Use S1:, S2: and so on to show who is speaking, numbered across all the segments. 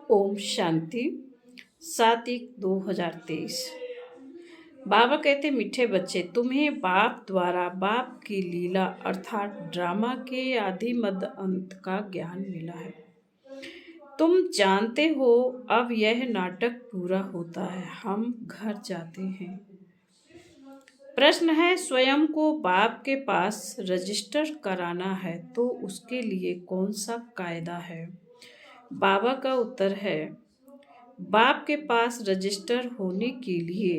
S1: ओम शांति। 7/1/2023। बाबा कहते, मीठे बच्चे, तुम्हें बाप द्वारा बाप की लीला अर्थात ड्रामा के आदि मध्य अंत का ज्ञान मिला है। तुम जानते हो अब यह नाटक पूरा होता है, हम घर जाते हैं। प्रश्न है, स्वयं को बाप के पास रजिस्टर कराना है तो उसके लिए कौन सा कायदा है? बाबा का उत्तर है, बाप के पास रजिस्टर होने के लिए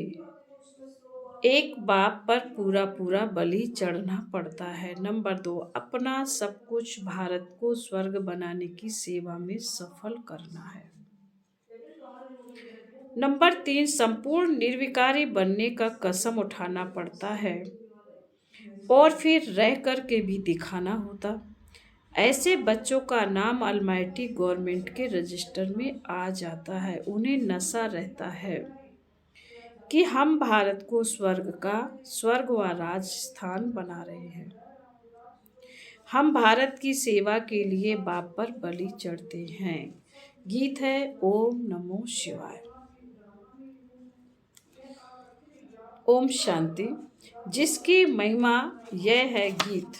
S1: एक बाप पर पूरा पूरा बलि चढ़ना पड़ता है। नंबर 2, अपना सब कुछ भारत को स्वर्ग बनाने की सेवा में सफल करना है। नंबर 3, संपूर्ण निर्विकारी बनने का कसम उठाना पड़ता है और फिर रह करके भी दिखाना होता। ऐसे बच्चों का नाम अलमाइटी गवर्नमेंट के रजिस्टर में आ जाता है। उन्हें नशा रहता है कि हम भारत को स्वर्ग व राजस्थान बना रहे हैं। हम भारत की सेवा के लिए बाप पर बलि चढ़ते हैं। गीत है ओम नमो शिवाय। ओम शांति। जिसकी महिमा यह है गीत,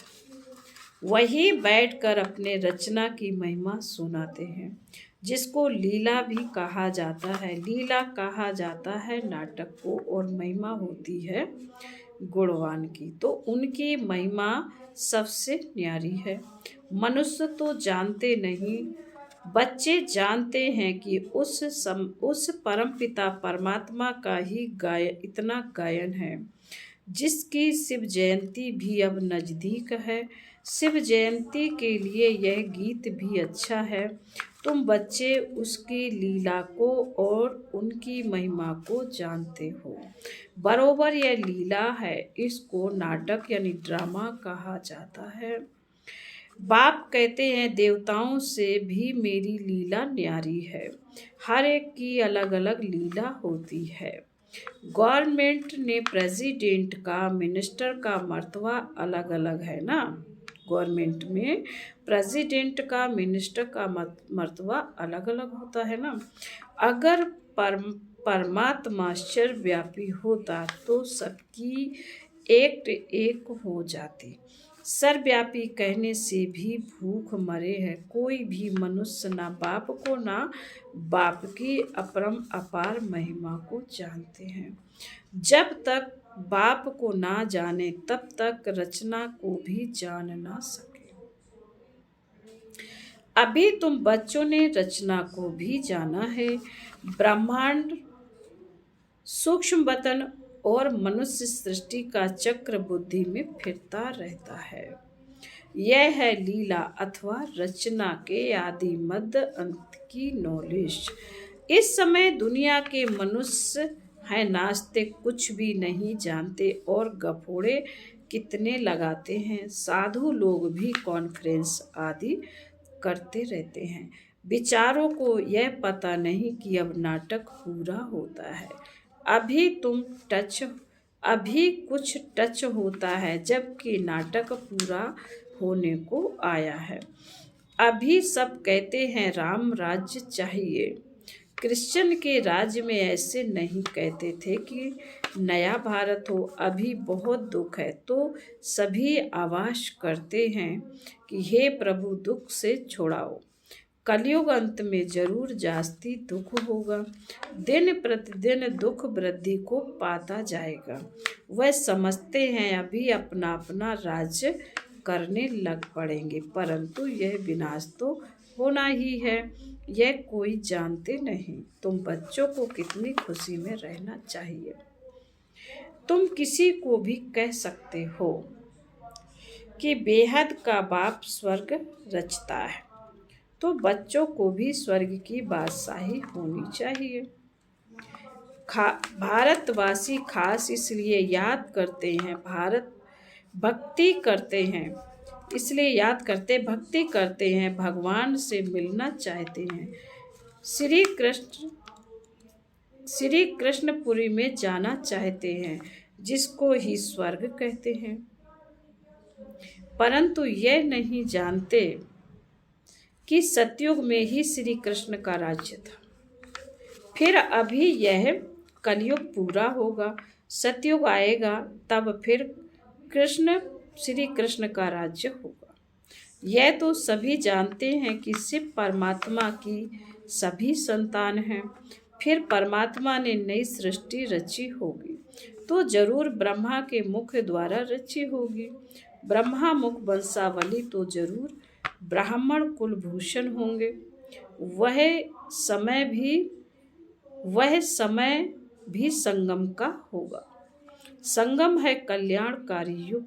S1: वही बैठकर अपने रचना की महिमा सुनाते हैं, जिसको लीला भी कहा जाता है। लीला कहा जाता है नाटक को और महिमा होती है गुणवान की, तो उनकी महिमा सबसे न्यारी है। मनुष्य तो जानते नहीं, बच्चे जानते हैं कि उस परमपिता परमात्मा का ही इतना गायन है, जिसकी शिव जयंती भी अब नज़दीक है। शिव जयंती के लिए यह गीत भी अच्छा है। तुम बच्चे उसकी लीला को और उनकी महिमा को जानते हो। बरोबर यह लीला है, इसको नाटक यानी ड्रामा कहा जाता है। बाप कहते हैं, देवताओं से भी मेरी लीला न्यारी है। हर एक की अलग अलग लीला होती है। गवर्नमेंट ने प्रेसिडेंट का, मिनिस्टर का मर्तबा अलग अलग है ना। गवर्नमेंट में प्रेसिडेंट का, मिनिस्टर का मर्तबा अलग अलग होता है ना। अगर परमात्मा सर्वव्यापी होता तो सबकी एक हो जाती। सर्वव्यापी कहने से भी भूख मरे है। कोई भी मनुष्य ना बाप को ना बाप की अपरम अपार महिमा को जानते हैं। जब तक बाप को ना जाने तब तक रचना को भी जान ना सके। अभी तुम बच्चों ने रचना को भी जाना है। ब्रह्मांड, सूक्ष्म वतन और मनुष्य सृष्टि का चक्र बुद्धि में फिरता रहता है। यह है लीला अथवा रचना के आदि मध्य अंत की नॉलेज। इस समय दुनिया के मनुष्य हैं नास्तिक, कुछ भी नहीं जानते और गफोड़े कितने लगाते हैं। साधु लोग भी कॉन्फ्रेंस आदि करते रहते हैं। विचारों को यह पता नहीं कि अब नाटक पूरा होता है। अभी कुछ टच होता है, जबकि नाटक पूरा होने को आया है। अभी सब कहते हैं राम राज्य चाहिए। क्रिश्चियन के राज्य में ऐसे नहीं कहते थे कि नया भारत हो। अभी बहुत दुख है तो सभी आवाज करते हैं कि हे प्रभु दुख से छुड़ाओ। कलयुग अंत में जरूर जास्ती दुख होगा। दिन प्रतिदिन दुख वृद्धि को पाता जाएगा। वह समझते हैं अभी अपना अपना राज्य करने लग पड़ेंगे, परंतु यह विनाश तो होना ही है, यह कोई जानते नहीं। तुम बच्चों को कितनी खुशी में रहना चाहिए। तुम किसी को भी कह सकते हो कि बेहद का बाप स्वर्ग रचता है, तो बच्चों को भी स्वर्ग की बादशाही होनी चाहिए। भारतवासी खास इसलिए याद करते हैं, भक्ति करते हैं, इसलिए याद करते, भक्ति करते हैं, भगवान से मिलना चाहते हैं। श्री कृष्णपुरी में जाना चाहते हैं, जिसको ही स्वर्ग कहते हैं, परंतु यह नहीं जानते कि सतयुग में ही श्री कृष्ण का राज्य था। फिर अभी यह कलयुग पूरा होगा, सतयुग आएगा, तब फिर श्री कृष्ण का राज्य होगा। यह तो सभी जानते हैं कि शिव परमात्मा की सभी संतान हैं। फिर परमात्मा ने नई सृष्टि रची होगी तो जरूर ब्रह्मा के मुख द्वारा रची होगी। ब्रह्मा मुख वंशावली तो जरूर ब्राह्मण कुलभूषण होंगे। वह समय भी संगम का होगा। संगम है कल्याणकारी युग,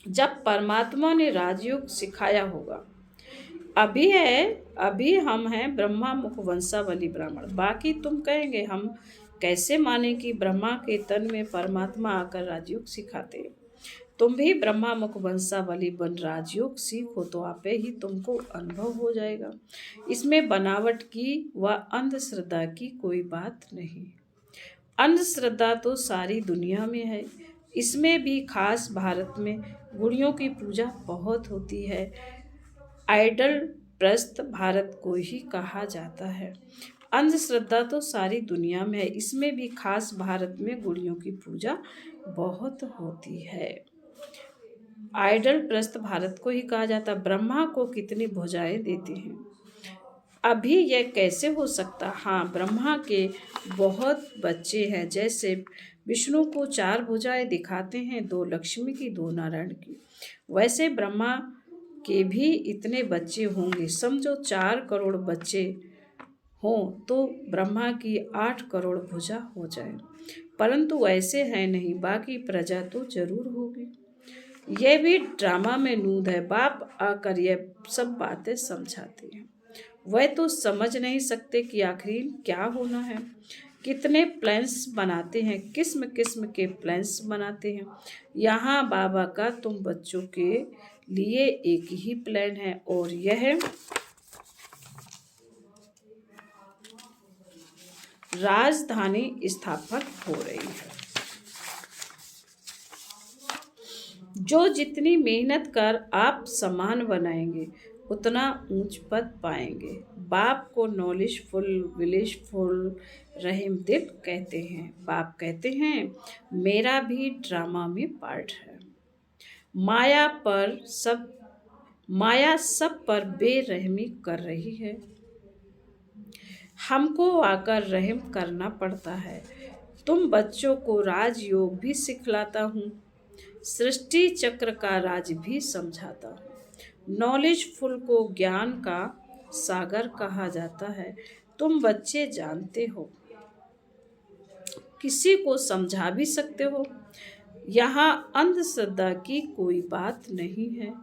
S1: जब परमात्मा ने राजयोग सिखाया होगा। अभी हम हैं ब्रह्मा मुख वंशावली ब्राह्मण। बाकी तुम कहेंगे हम कैसे माने कि ब्रह्मा के तन में परमात्मा आकर राजयोग सिखाते हैं। तुम भी ब्रह्मा मुख वंशावली बन राजयोग सीखो तो आपे ही तुमको अनुभव हो जाएगा। इसमें बनावट की व अंधश्रद्धा की कोई बात नहीं। अंधश्रद्धा तो सारी दुनिया में है, इसमें भी खास भारत में गुड़ियों की पूजा बहुत होती है। आइडल प्रस्त भारत को ही कहा जाता है। अंधश्रद्धा तो सारी दुनिया में है, इसमें भी खास भारत में गुड़ियों की पूजा बहुत होती है। आइडल प्रस्त भारत को ही कहा जाता है। ब्रह्मा को कितनी भुजाएं देते हैं, अभी यह कैसे हो सकता। हाँ, ब्रह्मा के बहुत बच्चे हैं। जैसे विष्णु को 4 भुजाएं दिखाते हैं, 2 लक्ष्मी की 2 नारायण की, वैसे ब्रह्मा के भी इतने बच्चे होंगे। समझो 4 करोड़ बच्चे हों तो ब्रह्मा की 8 करोड़ भुजा हो जाए, परंतु ऐसे है नहीं। बाकी प्रजा तो जरूर होगी। यह भी ड्रामा में नूद है। बाप आकर यह सब बातें समझाते हैं। वह तो समझ नहीं सकते कि आखिर क्या होना है। कितने प्लान्स बनाते हैं, किस्म किस्म के प्लान्स बनाते हैं। यहाँ बाबा का तुम बच्चों के लिए एक ही प्लान है और यह राजधानी स्थापित हो रही है। जो जितनी मेहनत कर आप सामान बनाएंगे उतना ऊंच पद पाएंगे। बाप को नॉलेजफुल विलेजफुल रहीम दिल कहते हैं। बाप कहते हैं मेरा भी ड्रामा में पार्ट है। माया सब पर बेरहमी कर रही है। हमको आकर रहम करना पड़ता है। तुम बच्चों को राजयोग भी सिखलाता हूँ, सृष्टि चक्र का राज भी समझाता हूँ। नॉलेजफुल को ज्ञान का सागर कहा जाता है। तुम बच्चे जानते हो, किसी को समझा भी सकते हो। यहाँ अंधश्रद्धा की कोई बात नहीं है।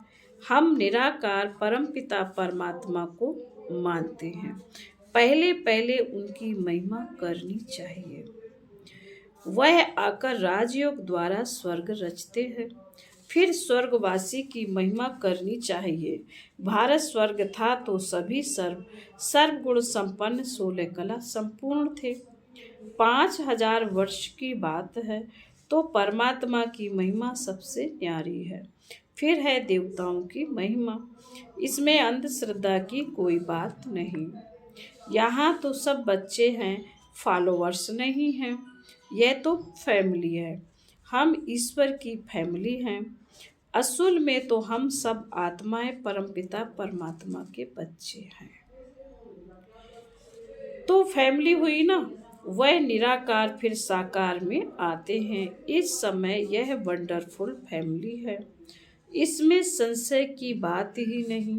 S1: हम निराकार परमपिता परमात्मा को मानते हैं। पहले पहले उनकी महिमा करनी चाहिए। वह आकर राजयोग द्वारा स्वर्ग रचते हैं, फिर स्वर्गवासी की महिमा करनी चाहिए। भारत स्वर्ग था तो सभी सर्वगुण संपन्न 16 कला संपूर्ण थे। 5000 वर्ष की बात है तो परमात्मा की महिमा सबसे न्यारी है। फिर है देवताओं की महिमा। इसमें अंधश्रद्धा की कोई बात नहीं। यहाँ तो सब बच्चे हैं, फॉलोअर्स नहीं हैं। यह तो फैमिली है। हम ईश्वर की फैमिली हैं। असल में तो हम सब आत्माएं परमपिता परमात्मा के बच्चे हैं। तो फैमिली हुई ना। वह निराकार फिर साकार में आते हैं। इस समय यह वंडरफुल फैमिली है, इसमें संशय की बात ही नहीं।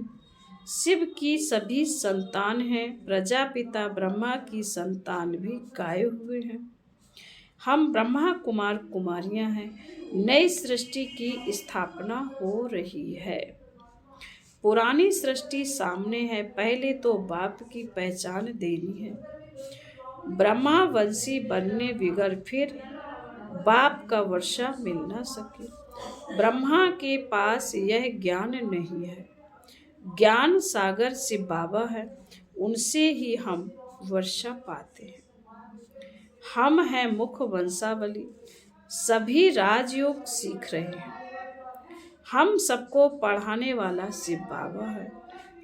S1: शिव की सभी संतान हैं। प्रजापिता ब्रह्मा की संतान भी गाये हुए हैं। हम ब्रह्मा कुमार कुमारियां हैं। नई सृष्टि की स्थापना हो रही है। पुरानी सृष्टि सामने है। पहले तो बाप की पहचान देनी है। ब्रह्मावंशी बनने बिगर फिर बाप का वर्षा मिल ना सके। ब्रह्मा के पास यह ज्ञान नहीं है। ज्ञान सागर शिव बाबा है, उनसे ही हम वर्षा पाते हैं। हम हैं मुख वंशावली, सभी राजयोग सीख रहे हैं। हम सबको पढ़ाने वाला शिव बाबा है,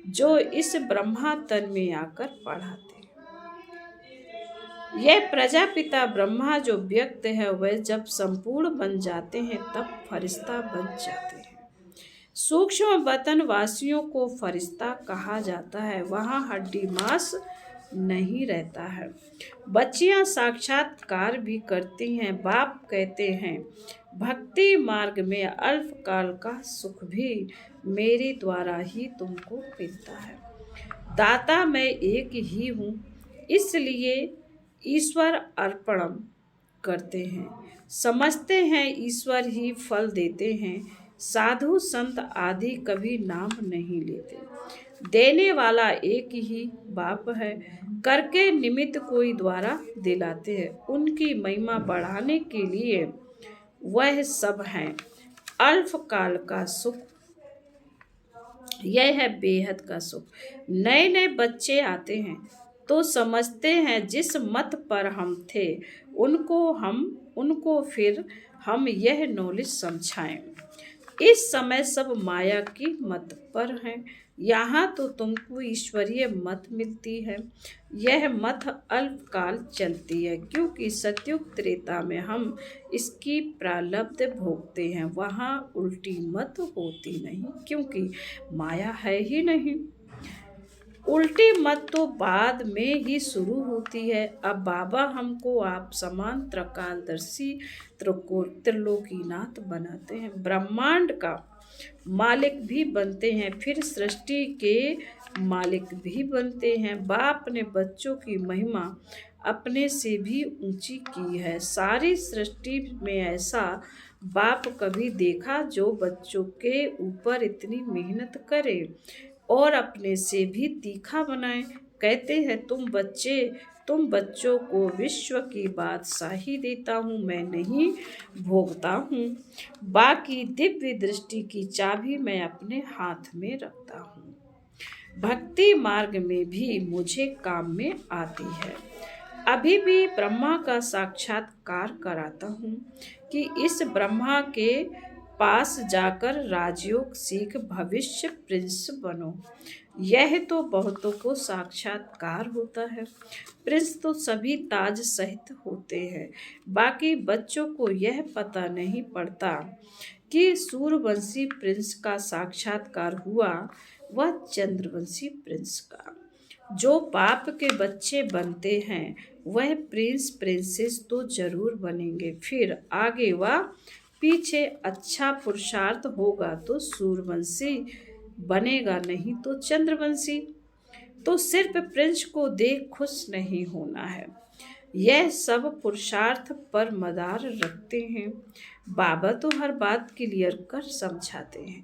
S1: जो इस ब्रह्मा तन में आकर पढ़ाते हैं। यह प्रजापिता ब्रह्मा जो व्यक्त है, वह जब संपूर्ण बन जाते हैं तब फरिश्ता बन जाते हैं। सूक्ष्म वतन वासियों को फरिश्ता कहा जाता है, वहाँ हड्डी मांस नहीं रहता है। बच्चियां साक्षात्कार भी करती हैं। बाप कहते हैं, भक्ति मार्ग में अल्पकाल का सुख भी मेरे द्वारा ही तुमको मिलता है। दाता मैं एक ही हूँ, इसलिए ईश्वर अर्पणम करते हैं। समझते हैं ईश्वर ही फल देते हैं। साधु संत आदि कभी नाम नहीं लेते। देने वाला एक ही बाप है, करके निमित्त कोई द्वारा दिलाते हैं। उनकी महिमा बढ़ाने के लिए वह सब हैं। अल्पकाल का सुख यह है बेहद का सुख। नए नए बच्चे आते हैं तो समझते हैं जिस मत पर हम थे उनको फिर हम यह नॉलेज समझाएं। इस समय सब माया की मत पर हैं। यहाँ तो तुमको ईश्वरीय मत मिलती है। यह मत अल्पकाल चलती है, क्योंकि सतयुग त्रेता में हम इसकी प्रारब्ध भोगते हैं। वहाँ उल्टी मत होती नहीं, क्योंकि माया है ही नहीं। उल्टी मत तो बाद में ही शुरू होती है। अब बाबा हमको आप समान त्रिकालदर्शी त्रिलोकीनाथ बनाते हैं, ब्रह्मांड का मालिक भी बनते हैं, फिर सृष्टि के मालिक भी बनते हैं। बाप ने बच्चों की महिमा अपने से भी ऊंची की है। सारी सृष्टि में ऐसा बाप कभी देखा जो बच्चों के ऊपर इतनी मेहनत करे और अपने से भी तीखा बनाए। कहते हैं, तुम बच्चों को विश्व की बादशाही देता हूँ, मैं नहीं भोगता हूँ। बाकी दिव्य दृष्टि की चाबी मैं अपने हाथ में रखता हूँ। भक्ति मार्ग में भी मुझे काम में आती है। अभी भी ब्रह्मा का साक्षात्कार कराता हूँ कि इस ब्रह्मा के पास जाकर राजयोग सीख भविष्य प्रिंस बनो। यह तो बहुतों को साक्षात्कार होता है। प्रिंस तो सभी ताज सहित होते हैं। बाकी बच्चों को यह पता नहीं पड़ता कि सूर्यवंशी प्रिंस का साक्षात्कार हुआ, वह चंद्रवंशी प्रिंस का। जो बाप के बच्चे बनते हैं वह प्रिंस प्रिंसेस तो जरूर बनेंगे। फिर आगे वह पीछे अच्छा पुरुषार्थ होगा तो सूर्यवंशी बनेगा, नहीं तो चंद्रवंशी। तो सिर्फ प्रिंस को देख खुश नहीं होना है। यह सब पुरुषार्थ पर मदार रखते हैं। बाबा तो हर बात क्लियर कर समझाते हैं।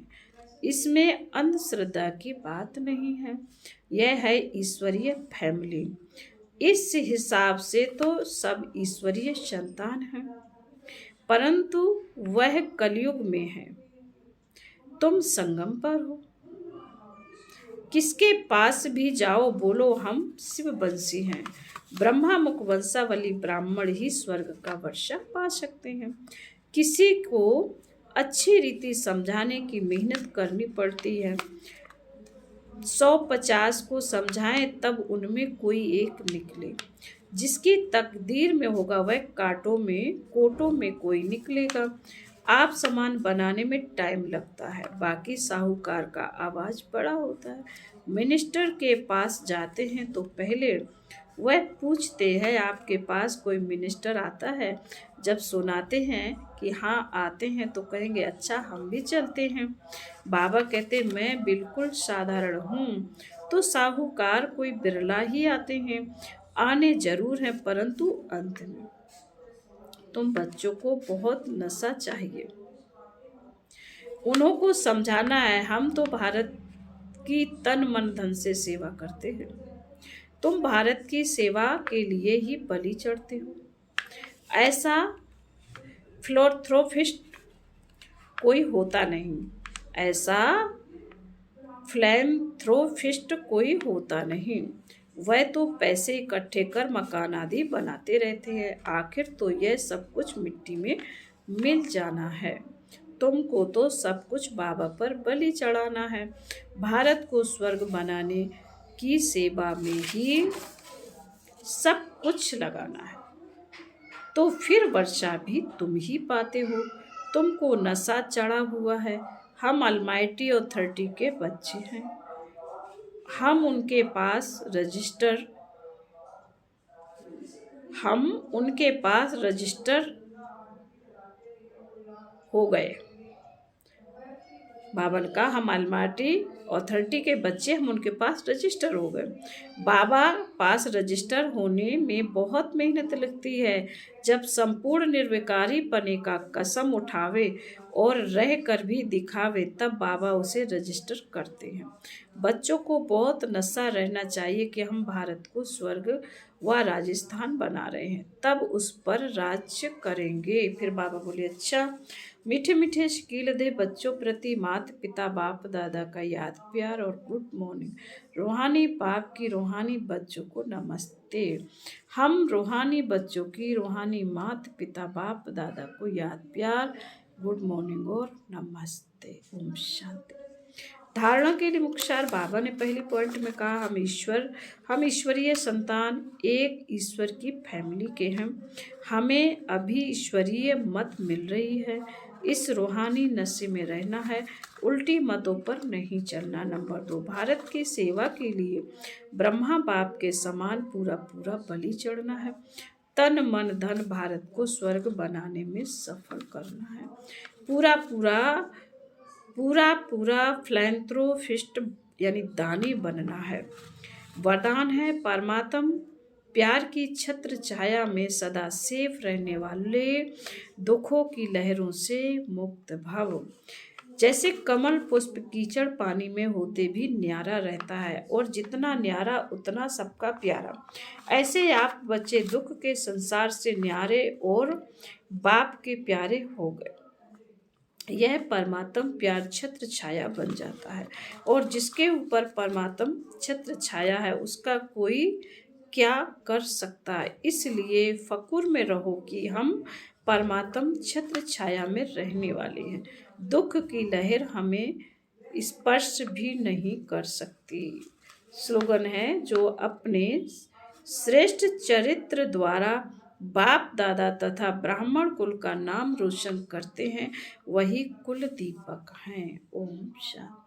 S1: इसमें अंधश्रद्धा की बात नहीं है। यह है ईश्वरीय फैमिली। इस हिसाब से तो सब ईश्वरीय संतान हैं, परंतु वह कलयुग में है। तुम संगम पर हो। किसके पास भी जाओ बोलो हम शिववंशी हैं। ब्रह्मा मुख वंशावली ब्राह्मण ही स्वर्ग का वर्षा पा सकते हैं। किसी को अच्छी रीति समझाने की मेहनत करनी पड़ती है। 150 को समझाएं तब उनमें कोई एक निकले। जिसकी तकदीर में होगा वह कोटों में कोई निकलेगा। आप सामान बनाने में टाइम लगता है, बाकी साहूकार का आवाज बड़ा होता है। मिनिस्टर के पास जाते हैं तो पहले वह पूछते हैं, आपके पास कोई मिनिस्टर आता है? जब सुनाते हैं कि हाँ आते हैं तो कहेंगे, अच्छा हम भी चलते हैं। बाबा कहते, मैं बिल्कुल साधारण हूँ। तो साहूकार कोई बिरला ही आते हैं। आने जरूर हैं, परंतु अंत में। तुम बच्चों को बहुत नशा चाहिए, उन्हों को समझाना है। हम तो भारत की तन मन धन से सेवा करते हैं। तुम भारत की सेवा के लिए ही बलि चढ़ते हो। ऐसा फिलैंथ्रोपिस्ट कोई होता नहीं। ऐसा फिलैंथ्रोपिस्ट कोई होता नहीं। वह तो पैसे इकट्ठे कर मकान आदि बनाते रहते हैं। आखिर तो यह सब कुछ मिट्टी में मिल जाना है। तुमको तो सब कुछ बाबा पर बलि चढ़ाना है। भारत को स्वर्ग बनाने की सेवा में ही सब कुछ लगाना है। तो फिर वर्षा भी तुम ही पाते हो। तुमको नशा चढ़ा हुआ है। हम अलमाइटी अथॉरिटी के बच्चे हैं। हम उनके पास रजिस्टर हो गए। बाबा ने कहा हम अलमाटी अथॉरिटी के बच्चे, हम उनके पास रजिस्टर हो गए। बाबा पास रजिस्टर होने में बहुत मेहनत लगती है। जब संपूर्ण निर्विकारी पने का कसम उठावे और रह कर भी दिखावे, तब बाबा उसे रजिस्टर करते हैं। बच्चों को बहुत नशा रहना चाहिए कि हम भारत को स्वर्ग व राजस्थान बना रहे हैं, तब उस पर राज्य करेंगे। फिर बाबा बोले, अच्छा मीठे मीठे शकील दे बच्चों प्रति माता पिता बाप दादा का याद प्यार और गुड मॉर्निंग। रूहानी बाप की रूहानी बच्चों को नमस्ते। हम रूहानी बच्चों की रूहानी माता पिता बाप दादा को याद प्यार गुड मॉर्निंग और नमस्ते। ओम शांति। धारणा के लिए मुख्य सार बाबा ने पहली पॉइंट में कहा, हम ईश्वरीय संतान एक ईश्वर की फैमिली के हैं। हमें अभी ईश्वरीय मत मिल रही है। इस रूहानी नशे में रहना है, उल्टी मतों पर नहीं चलना। नंबर 2, भारत की सेवा के लिए ब्रह्मा बाप के समान पूरा पूरा बलि चढ़ना है। तन मन धन भारत को स्वर्ग बनाने में सफल करना है। पूरा फिलैंथ्रोपिस्ट यानी दानी बनना है। वरदान है परमात्म प्यार की छत्र छाया में सदा सेफ रहने वाले, दुखों की लहरों से मुक्त भव। जैसे कमल पुष्प कीचड़ पानी में होते भी न्यारा रहता है और जितना न्यारा उतना सबका प्यारा, ऐसे आप बच्चे दुख के संसार से न्यारे और बाप के प्यारे हो गए। यह परमात्म प्यार छत्र छाया बन जाता है और जिसके ऊपर परमात्म छत्र छाया है उसका कोई क्या कर सकता है। इसलिए फकुर में रहो कि हम परमात्म छत्र छाया में रहने वाले हैं। दुख की लहर हमें स्पर्श भी नहीं कर सकती। स्लोगन है, जो अपने श्रेष्ठ चरित्र द्वारा बाप दादा तथा ब्राह्मण कुल का नाम रोशन करते हैं वही कुल दीपक हैं। ओम शांति।